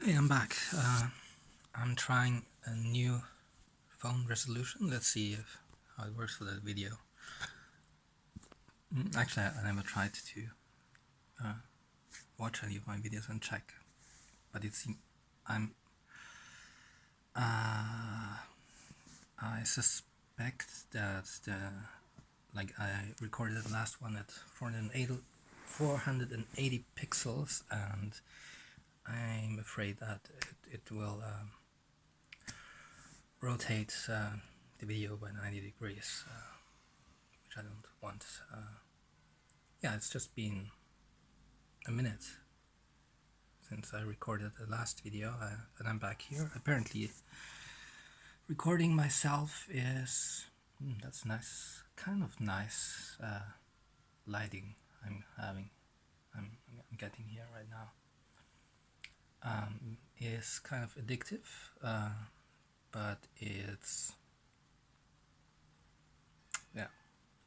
Okay, I'm back. I'm trying a new phone resolution. Let's see how it works for that video. Actually, I never tried to watch any of my videos and check, but it seems I'm. I suspect that I recorded the last one at 480 pixels, and I'm afraid that it will rotate the video by 90 degrees, which I don't want. Yeah, it's just been a minute since I recorded the last video, and I'm back here. Apparently, recording myself is that's nice, kind of nice lighting I'm having. I'm getting here right now. Is kind of addictive, but it's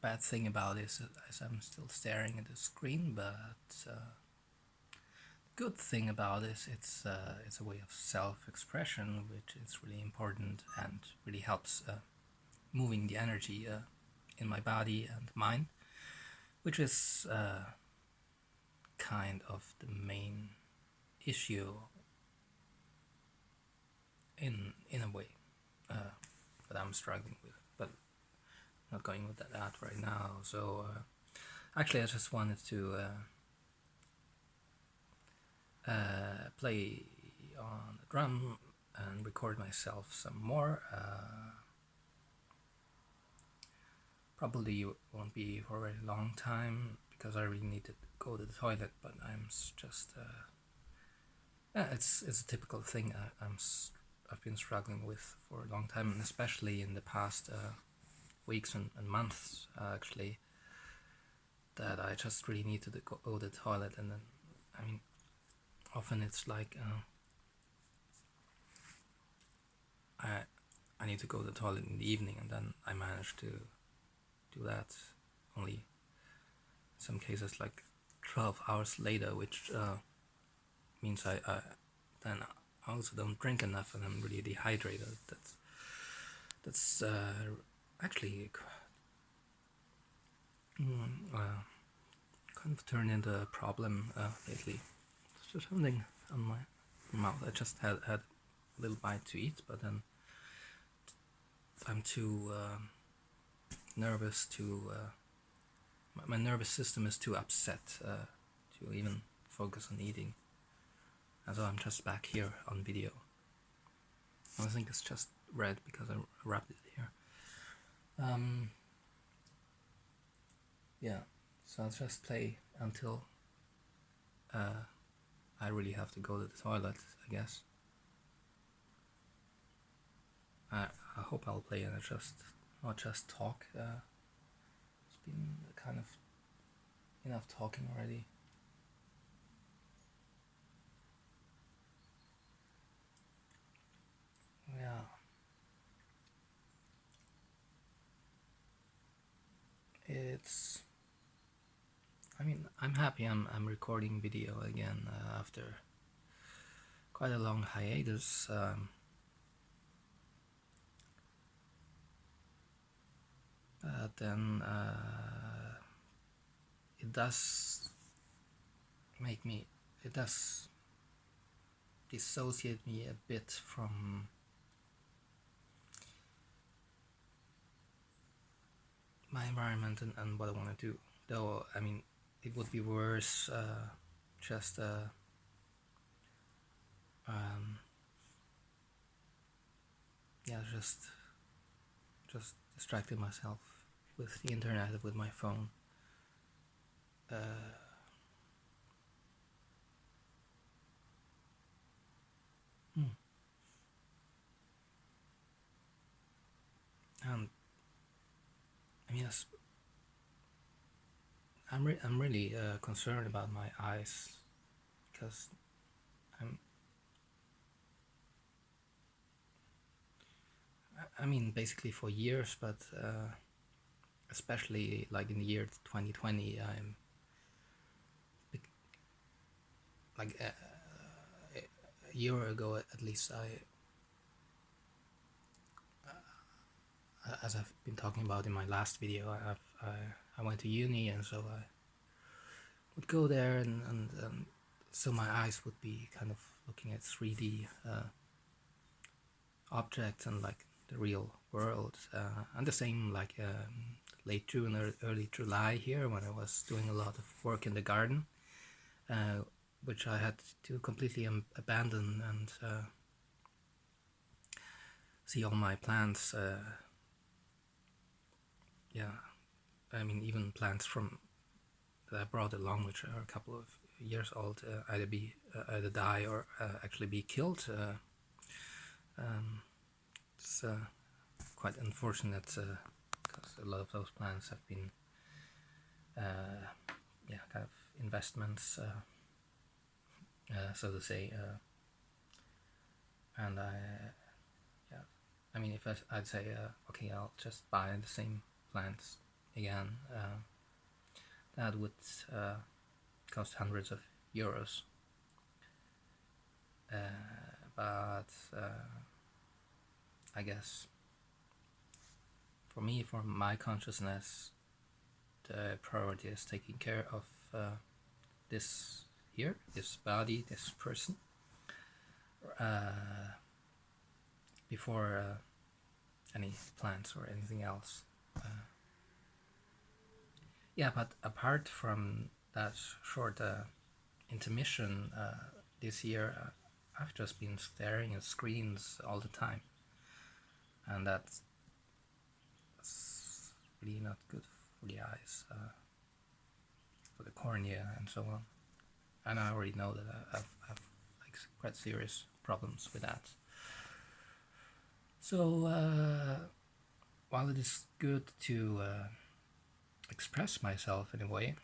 bad thing about it is I'm still staring at the screen, but good thing about this it's a way of self-expression, which is really important and really helps moving the energy in my body and mind, which is kind of the main issue in a way that I'm struggling with, but not going with that right now. So actually I just wanted to play on the drum and record myself some more. Probably won't be for a very long time because I really need to go to the toilet, but I'm just yeah, it's a typical thing I've been struggling with for a long time, and especially in the past weeks and months actually, that I just really need to go to the toilet. And then I mean often it's like I need to go to the toilet in the evening, and then I manage to do that only in some cases like 12 hours later, which means I then I also don't drink enough and I'm really dehydrated. That's actually kind of turned into a problem lately. There's just something on my mouth. I just had a little bite to eat, but then I'm too nervous to my nervous system is too upset to even focus on eating, and so I'm just back here on video. I think it's just red because I wrapped it here. Yeah, so I'll just play until I really have to go to the toilet, I guess. I hope I'll play and not just talk. It's been kind of enough talking already. Yeah. I'm happy I'm recording video again after quite a long hiatus. But then it does dissociate me a bit from my environment and what I want to do. Though, I mean, it would be worse just just distracting myself with the internet, with my phone. And I mean, I'm really concerned about my eyes, because I mean basically for years, but especially like in the year 2020, I'm like year ago at least, as I've been talking about in my last video, I went to uni, and so I would go there, and so my eyes would be kind of looking at 3D objects and like the real world, and the same like late June or early July here, when I was doing a lot of work in the garden, which I had to completely abandon, and see all my plants. Yeah, I mean, even plants from that I brought along, which are a couple of years old, either die or actually be killed. It's quite unfortunate, because a lot of those plants have been, yeah, kind of investments, so to say, and yeah, I mean, if I'd say, okay, I'll just buy the same plants again, that would cost hundreds of euros. But I guess for me, for my consciousness, the priority is taking care of this here, this body, this person, before any plants or anything else. Yeah, but apart from that short intermission this year, I've just been staring at screens all the time, and that's really not good for the eyes, for the cornea and so on. And I already know that I've like quite serious problems with that. So while it is good to express myself in a way,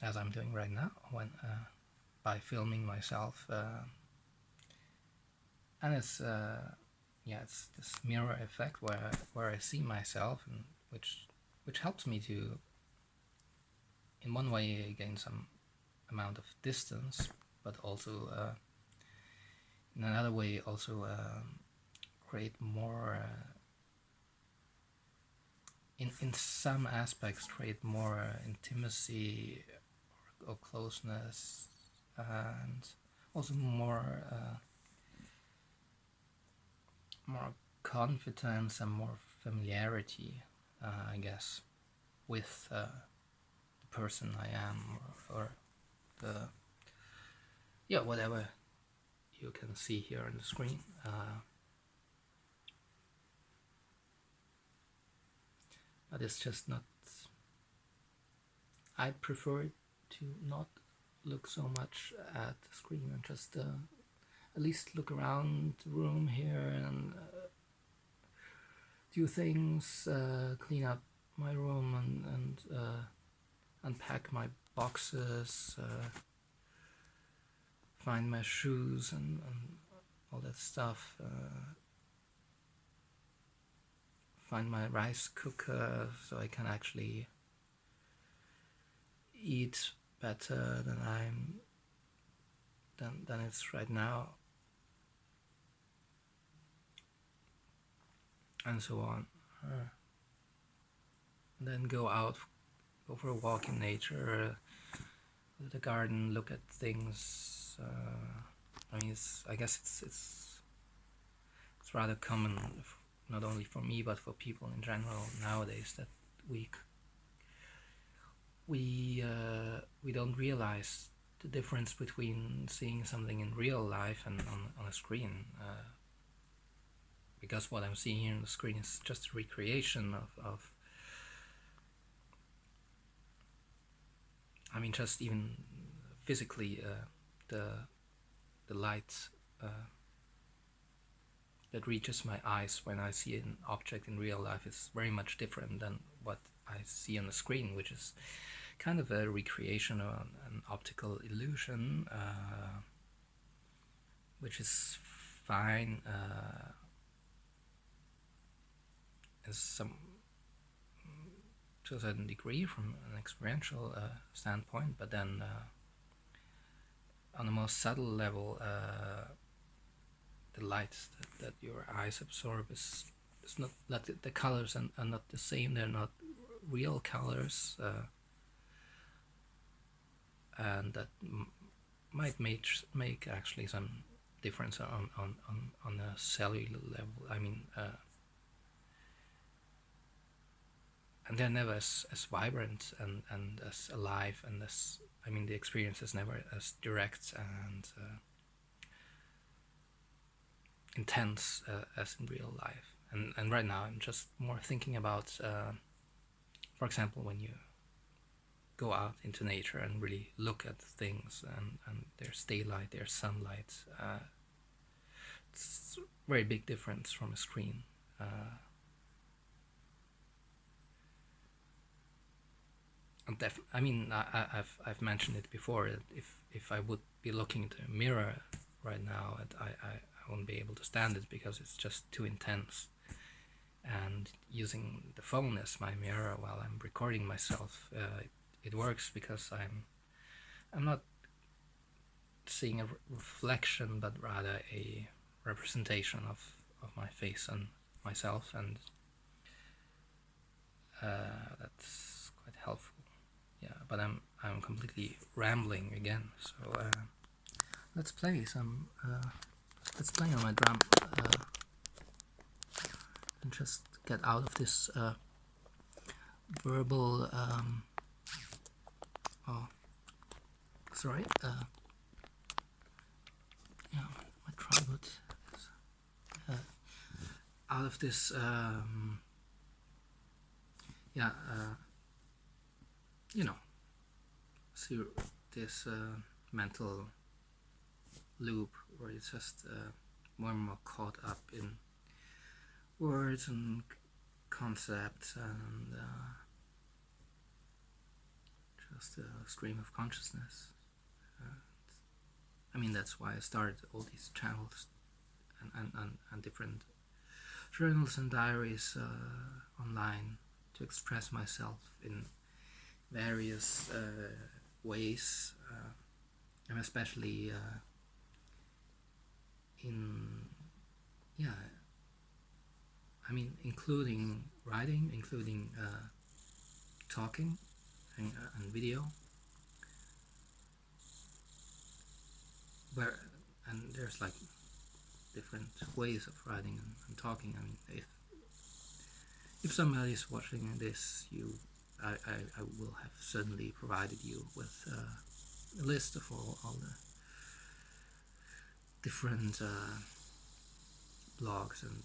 as I'm doing right now, when by filming myself, and it's yeah, it's this mirror effect where I see myself, and which helps me to, in one way, gain some amount of distance, but also in another way also create more, in some aspects, create more intimacy or closeness, and also more confidence and more familiarity, I guess, with the person I am, or the, yeah, whatever you can see here on the screen. But it's just not, I prefer to not look so much at the screen, and just at least look around the room here, and do things, clean up my room, and unpack my boxes, find my shoes, and all that stuff, find my rice cooker so I can actually eat better than it's right now, and so on. And then go for a walk in nature, the garden, look at things. I mean, I guess it's rather common, not only for me but for people in general nowadays, that we don't realize the difference between seeing something in real life and on a screen, because what I'm seeing here on the screen is just a recreation of I mean, just even physically, the light that reaches my eyes when I see an object in real life is very much different than what I see on the screen, which is kind of a recreation or an optical illusion, which is fine to a certain degree from an experiential standpoint, but then on a more subtle level, the light that your eyes absorb is not that the colors are not the same. They're not real colors, and that might make actually some difference on a cellular level. I mean, and they're never as vibrant and as alive and as, I mean, the experience is never as direct and intense as in real life. And right now I'm just more thinking about, for example, when you go out into nature and really look at things and there's daylight, there's sunlight. It's a very big difference from a screen. I mean, I've mentioned it before that if I would be looking into a mirror right now, I won't be able to stand it because it's just too intense. And using the phone as my mirror while I'm recording myself, it works because I'm not seeing a reflection, but rather a representation of my face and myself, and that's quite helpful. Yeah, but I'm completely rambling again. So let's play some. Let's play on my drum and just get out of this verbal. Oh, sorry. Yeah, my tripod is out of this. Yeah. You know, see this mental loop where it's just more and more caught up in words and concepts and just a stream of consciousness. I mean, that's why I started all these channels and different journals and diaries online to express myself in various ways. I'm especially I mean, including writing, including talking and video. And there's like different ways of writing and talking. I mean, if somebody is watching this, I will have certainly provided you with a list of all the different blogs and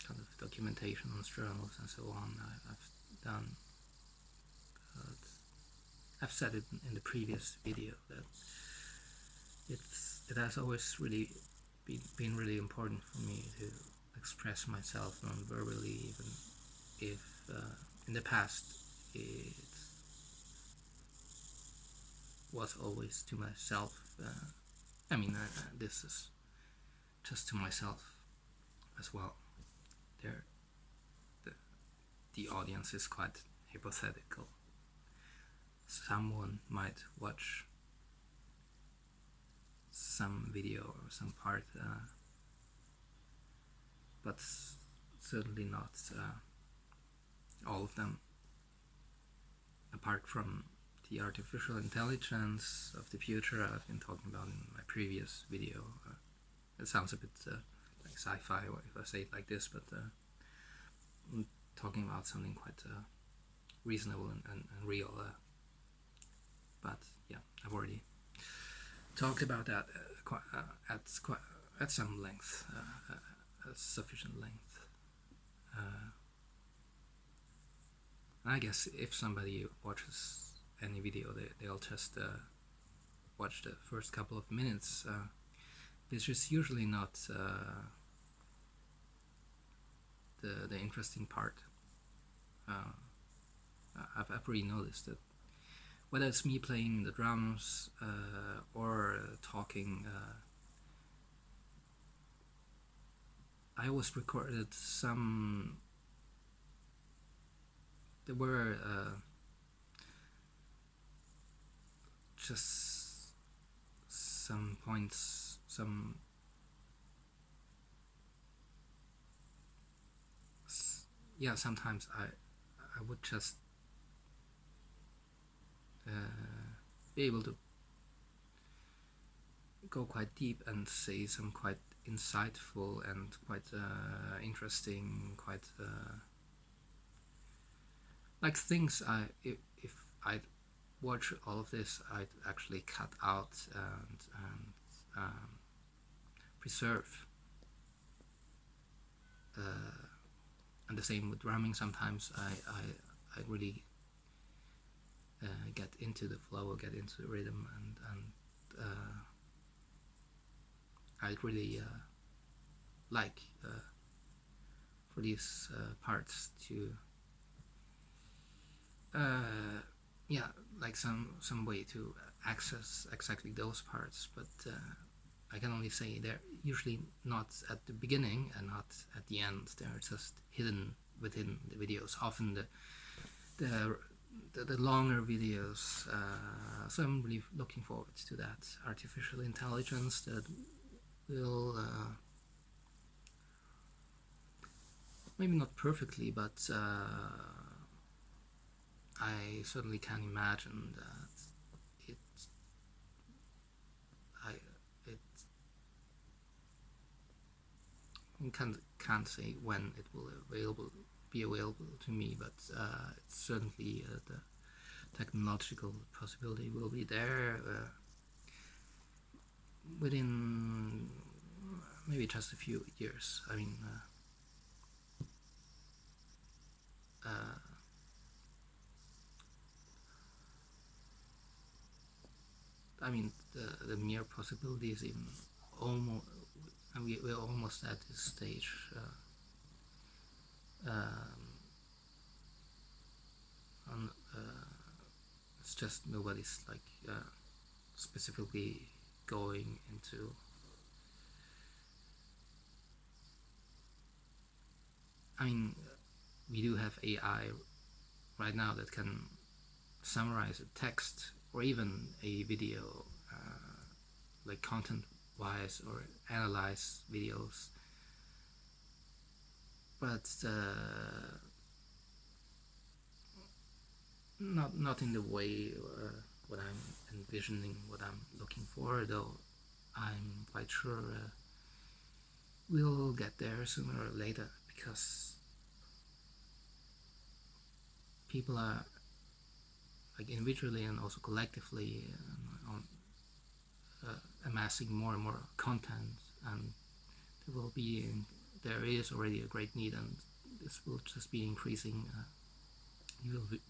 kind of documentation on journals and so on I've done. I've said it in the previous video that it has always really been really important for me to express myself non-verbally, even if in the past it was always to myself. I mean, this is just to myself as well. The audience is quite hypothetical. Someone might watch some video or some part, but certainly not all of them, apart from the artificial intelligence of the future I've been talking about in my previous video. It sounds a bit like sci-fi if I say it like this, but I'm talking about something quite reasonable and real. But yeah, I've already talked about that at some length, sufficient length. I guess if somebody watches any video, they'll just watch the first couple of minutes, which is usually not the interesting part. I've really noticed that whether it's me playing the drums or talking, I always recorded some. There were just some points, some yeah, sometimes I would just be able to go quite deep and say some quite insightful and quite interesting, quite like things if I'd watch all of this, I'd actually cut out and preserve. And the same with drumming. Sometimes I really get into the flow, get into the rhythm, and I'd really like for these parts to yeah, like some way to access exactly those parts, but I can only say they're usually not at the beginning and not at the end. They're just hidden within the videos. Often the longer videos. So I'm really looking forward to that artificial intelligence that will maybe not perfectly, but I certainly can imagine that it can't say when it will be available to me, but it's certainly the technological possibility will be there within maybe just a few years. I mean, the mere possibility is even almost, and we're almost at this stage. It's just nobody's like specifically going into we do have AI right now that can summarize a text or even a video, like content-wise, or analyze videos. But not in the way what I'm envisioning, what I'm looking for. Though I'm quite sure we'll get there sooner or later, because people are, like, individually and also collectively amassing more and more content, and there is already a great need, and this will just be increasing.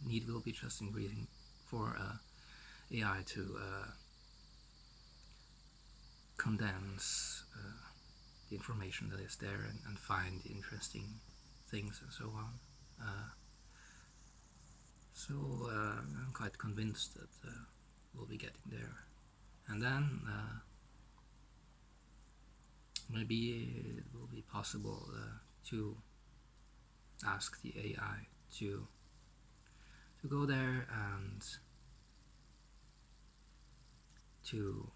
Need will be just increasing for AI to condense the information that is there and find interesting things and so on. So I'm quite convinced that we'll be getting there, and then maybe it will be possible to ask the AI to go there and to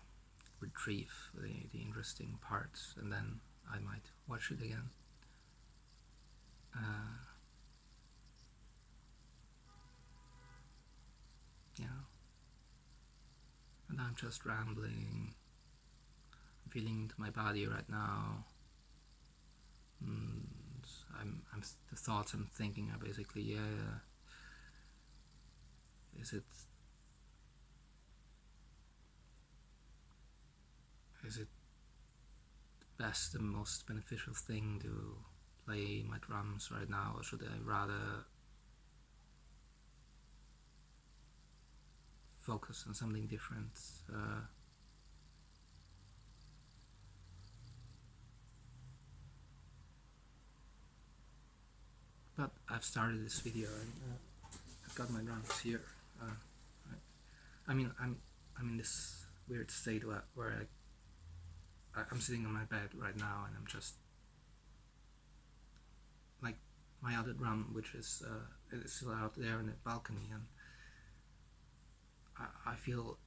retrieve the interesting parts, and then I might watch it again. Yeah, and I'm just rambling, feeling into my body right now. And the thoughts I'm thinking are basically, is it best and most beneficial thing to play my drums right now, or should I rather focus on something different? But I've started this video and I've got my drums here. I'm in this weird state where I'm sitting on my bed right now, and I'm just like my other drum, which is still out there in the balcony, and I feel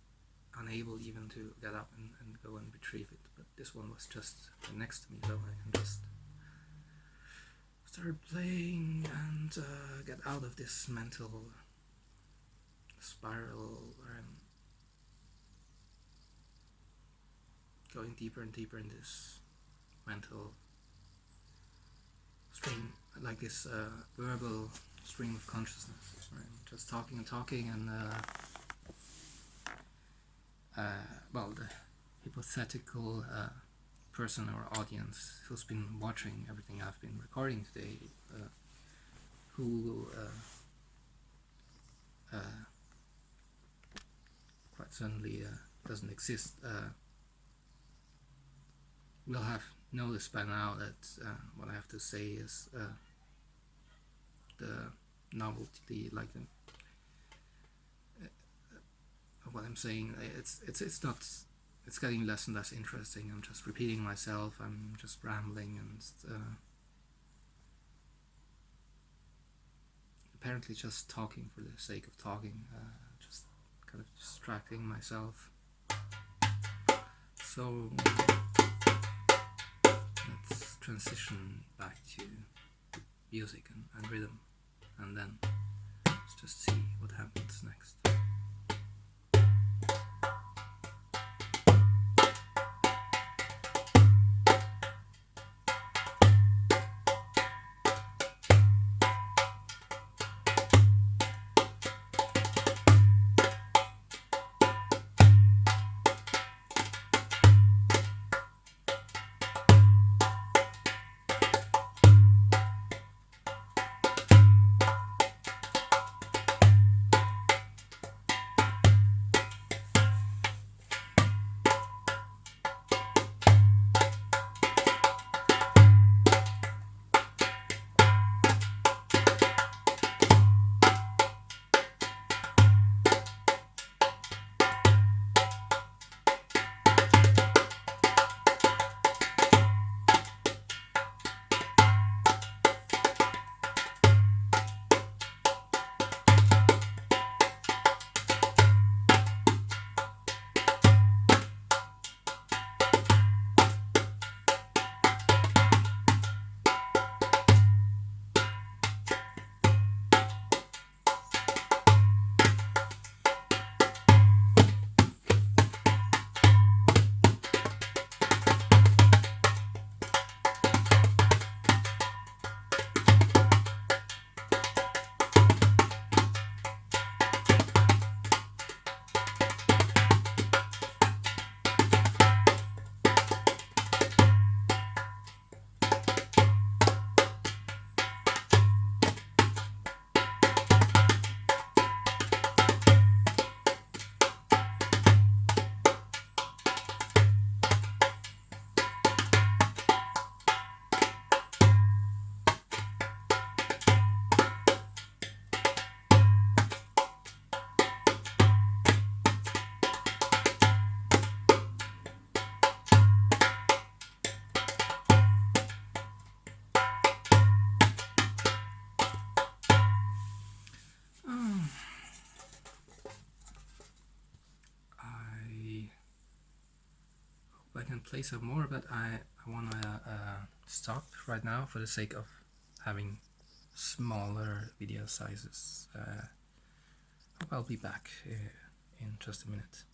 unable even to get up and go and retrieve it. But this one was just next to me, so I can just start playing and get out of this mental spiral where I'm going deeper and deeper in this mental stream, like this verbal stream of consciousness, right? Just talking and talking, and well, the hypothetical person or audience who's been watching everything I've been recording today, who quite certainly doesn't exist, will have noticed by now that what I have to say is the novelty, like what I'm saying. It's not. It's getting less and less interesting. I'm just repeating myself. I'm just rambling and apparently just talking for the sake of talking. Just kind of distracting myself. So let's transition back to music and rhythm, and then let's just see what happens next. I can play some more, but I want to stop right now for the sake of having smaller video sizes. I'll be back in just a minute.